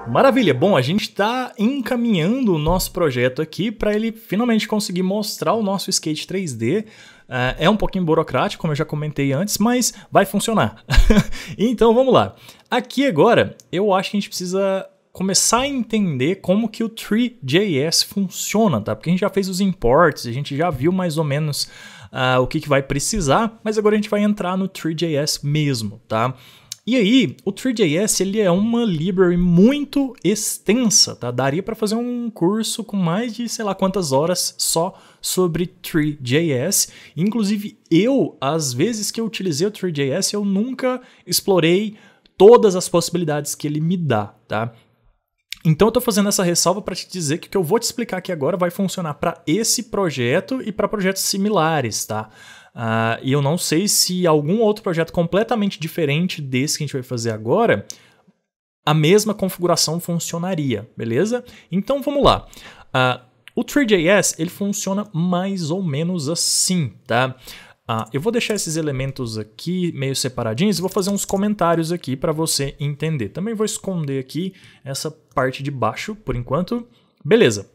Maravilha! Bom, a gente está encaminhando o nosso projeto aqui para ele finalmente conseguir mostrar o nosso skate 3D. É um pouquinho burocrático, como eu já comentei antes, mas vai funcionar. Então vamos lá. Aqui agora, eu acho que a gente precisa começar a entender como que o Three.js funciona, tá? Porque a gente já fez os imports, a gente já viu mais ou menos o que vai precisar, mas agora a gente vai entrar no Three.js mesmo, tá? E aí, o Three.js ele é uma library muito extensa, tá? Daria para fazer um curso com mais de sei lá quantas horas só sobre Three.js. Inclusive, às vezes que eu utilizei o Three.js, eu nunca explorei todas as possibilidades que ele me dá, tá? Então eu estou fazendo essa ressalva para te dizer que o que eu vou te explicar aqui agora vai funcionar para esse projeto e para projetos similares, tá? E eu não sei se algum outro projeto completamente diferente desse que a gente vai fazer agora, a mesma configuração funcionaria, beleza? Então vamos lá. O Three.js ele funciona mais ou menos assim, tá? Eu vou deixar esses elementos aqui meio separadinhos e vou fazer uns comentários aqui para você entender. Também vou esconder aqui essa parte de baixo por enquanto. Beleza.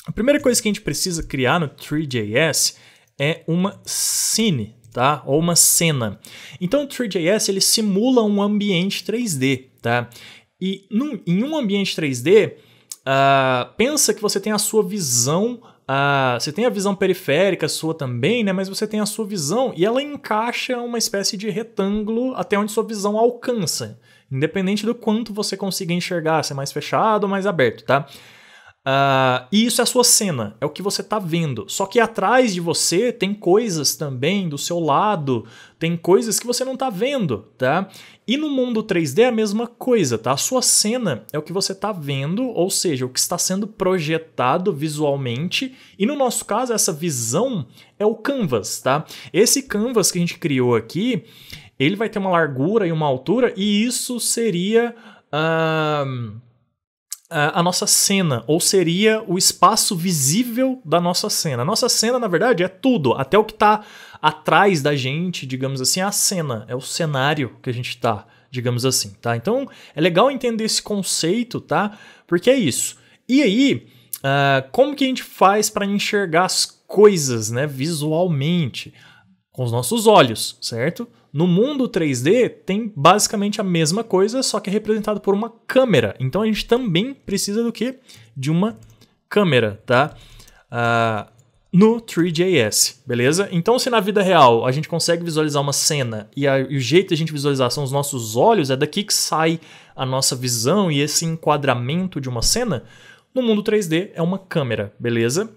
A primeira coisa que a gente precisa criar no Three.js é uma scene, tá? Ou uma cena. Então o Three.js ele simula um ambiente 3D, tá? E em um ambiente 3D, pensa que você tem a sua visão, você tem a visão periférica sua também, né? Mas você tem a sua visão e ela encaixa uma espécie de retângulo até onde sua visão alcança, independente do quanto você consiga enxergar, se é mais fechado ou mais aberto, tá? E isso é a sua cena, é o que você está vendo. Só que atrás de você tem coisas também, do seu lado, tem coisas que você não está vendo, tá? E no mundo 3D é a mesma coisa, tá? A sua cena é o que você está vendo, ou seja, o que está sendo projetado visualmente. E no nosso caso, essa visão é o canvas, tá? Esse canvas que a gente criou aqui, ele vai ter uma largura e uma altura, e isso seria a nossa cena, ou seria o espaço visível da nossa cena. A nossa cena, na verdade, é tudo, até o que está atrás da gente, digamos assim, é a cena, é o cenário que a gente está, digamos assim, tá? Então, é legal entender esse conceito, tá? Porque é isso. E aí, como que a gente faz para enxergar as coisas, né, visualmente? Com os nossos olhos, certo? No mundo 3D tem basicamente a mesma coisa, só que é representado por uma câmera. Então a gente também precisa do quê? De uma câmera, tá? No Three.js, beleza? Então se na vida real a gente consegue visualizar uma cena e o jeito de a gente visualizar são os nossos olhos, é daqui que sai a nossa visão e esse enquadramento de uma cena, no mundo 3D é uma câmera, beleza?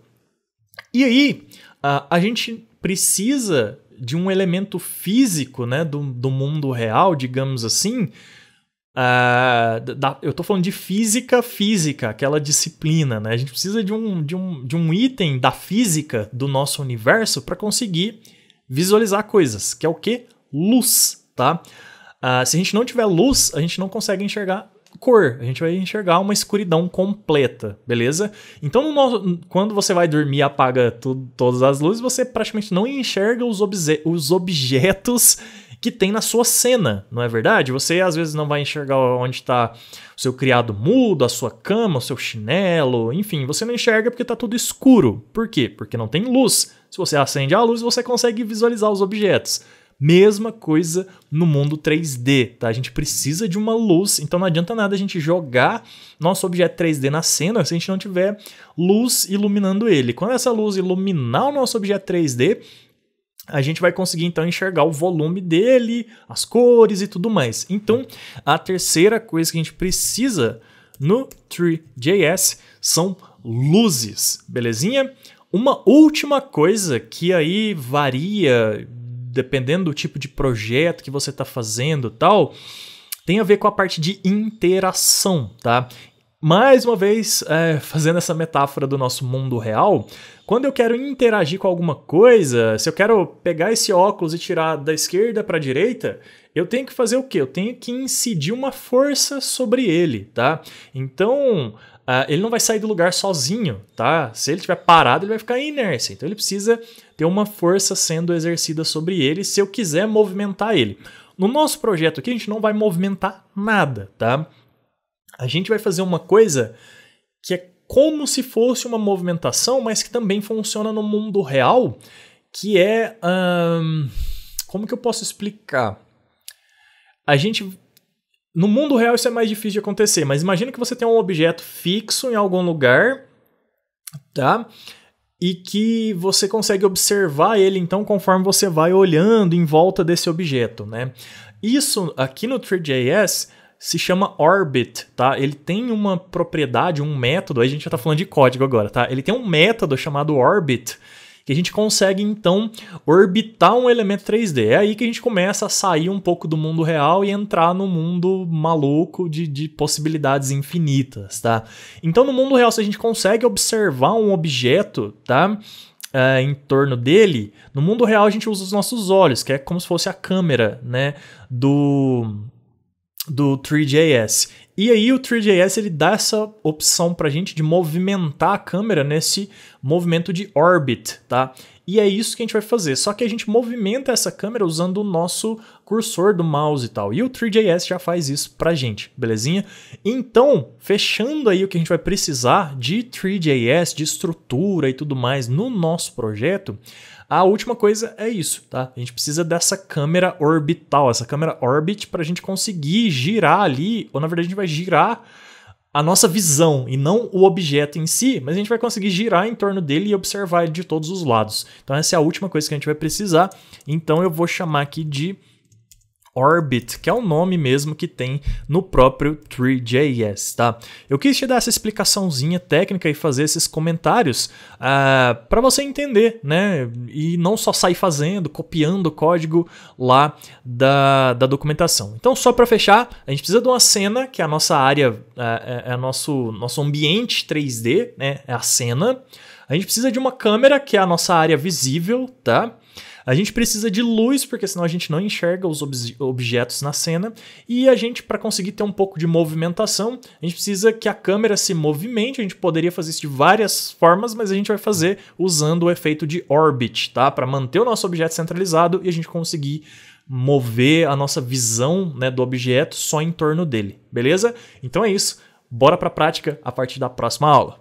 E aí a gente precisa de um elemento físico, né, do mundo real, digamos assim. Eu estou falando de física, aquela disciplina, né? A gente precisa de um item da física do nosso universo para conseguir visualizar coisas, que é o quê? Luz, tá? Se a gente não tiver luz, a gente não consegue enxergar cor, a gente vai enxergar uma escuridão completa, beleza? Então, quando você vai dormir e apaga todas as luzes, você praticamente não enxerga os objetos que tem na sua cena, não é verdade? Você às vezes não vai enxergar onde está o seu criado mudo, a sua cama, o seu chinelo, enfim, você não enxerga porque está tudo escuro. Por quê? Porque não tem luz. Se você acende a luz, você consegue visualizar os objetos. Mesma coisa no mundo 3D, tá? A gente precisa de uma luz, então não adianta nada a gente jogar nosso objeto 3D na cena se a gente não tiver luz iluminando ele. Quando essa luz iluminar o nosso objeto 3D, a gente vai conseguir então enxergar o volume dele, as cores e tudo mais. Então, a terceira coisa que a gente precisa no Three.js são luzes, belezinha? Uma última coisa que aí varia dependendo do tipo de projeto que você está fazendo e tal, tem a ver com a parte de interação, tá? Mais uma vez, fazendo essa metáfora do nosso mundo real, quando eu quero interagir com alguma coisa, se eu quero pegar esse óculos e tirar da esquerda para a direita, eu tenho que fazer o quê? Eu tenho que incidir uma força sobre ele, tá? Então, ele não vai sair do lugar sozinho, tá? Se ele estiver parado, ele vai ficar em inércia. Então, ele precisa ter uma força sendo exercida sobre ele se eu quiser movimentar ele. No nosso projeto aqui, a gente não vai movimentar nada, tá? a gente vai fazer uma coisa que é como se fosse uma movimentação, mas que também funciona no mundo real, que é... como que eu posso explicar? No mundo real isso é mais difícil de acontecer, mas imagina que você tem um objeto fixo em algum lugar, tá? E que você consegue observar ele, então, conforme você vai olhando em volta desse objeto, né? Isso aqui no Three.js se chama Orbit, tá? Ele tem uma propriedade, um método, aí a gente já tá falando de código agora, tá? Ele tem um método chamado Orbit, que a gente consegue, então, orbitar um elemento 3D. É aí que a gente começa a sair um pouco do mundo real e entrar no mundo maluco de possibilidades infinitas, tá? Então, no mundo real, se a gente consegue observar um objeto, tá? Em torno dele, no mundo real a gente usa os nossos olhos, que é como se fosse a câmera, né, do Three.js. E aí o Three.js ele dá essa opção pra gente de movimentar a câmera nesse movimento de orbit, tá? E é isso que a gente vai fazer, só que a gente movimenta essa câmera usando o nosso cursor do mouse e tal. E o Three.js já faz isso pra gente, belezinha? Então, fechando aí o que a gente vai precisar de Three.js, de estrutura e tudo mais no nosso projeto, a última coisa é isso, tá? A gente precisa dessa câmera orbital, essa câmera orbit, para a gente conseguir girar ali, ou na verdade a gente vai girar a nossa visão e não o objeto em si, mas a gente vai conseguir girar em torno dele e observar ele de todos os lados. Então essa é a última coisa que a gente vai precisar. Então eu vou chamar aqui de Orbit, que é o nome mesmo que tem no próprio Three.js, tá? Eu quis te dar essa explicaçãozinha técnica e fazer esses comentários para você entender, né? E não só sair fazendo, copiando o código lá da documentação. Então, só para fechar, a gente precisa de uma cena, que é a nossa área, é nosso ambiente 3D, né? É a cena. A gente precisa de uma câmera, que é a nossa área visível, tá? A gente precisa de luz, porque senão a gente não enxerga os objetos na cena. E a gente, para conseguir ter um pouco de movimentação, a gente precisa que a câmera se movimente. A gente poderia fazer isso de várias formas, mas a gente vai fazer usando o efeito de Orbit, tá? Para manter o nosso objeto centralizado e a gente conseguir mover a nossa visão, né, do objeto só em torno dele, beleza? Então é isso. Bora para a prática a partir da próxima aula.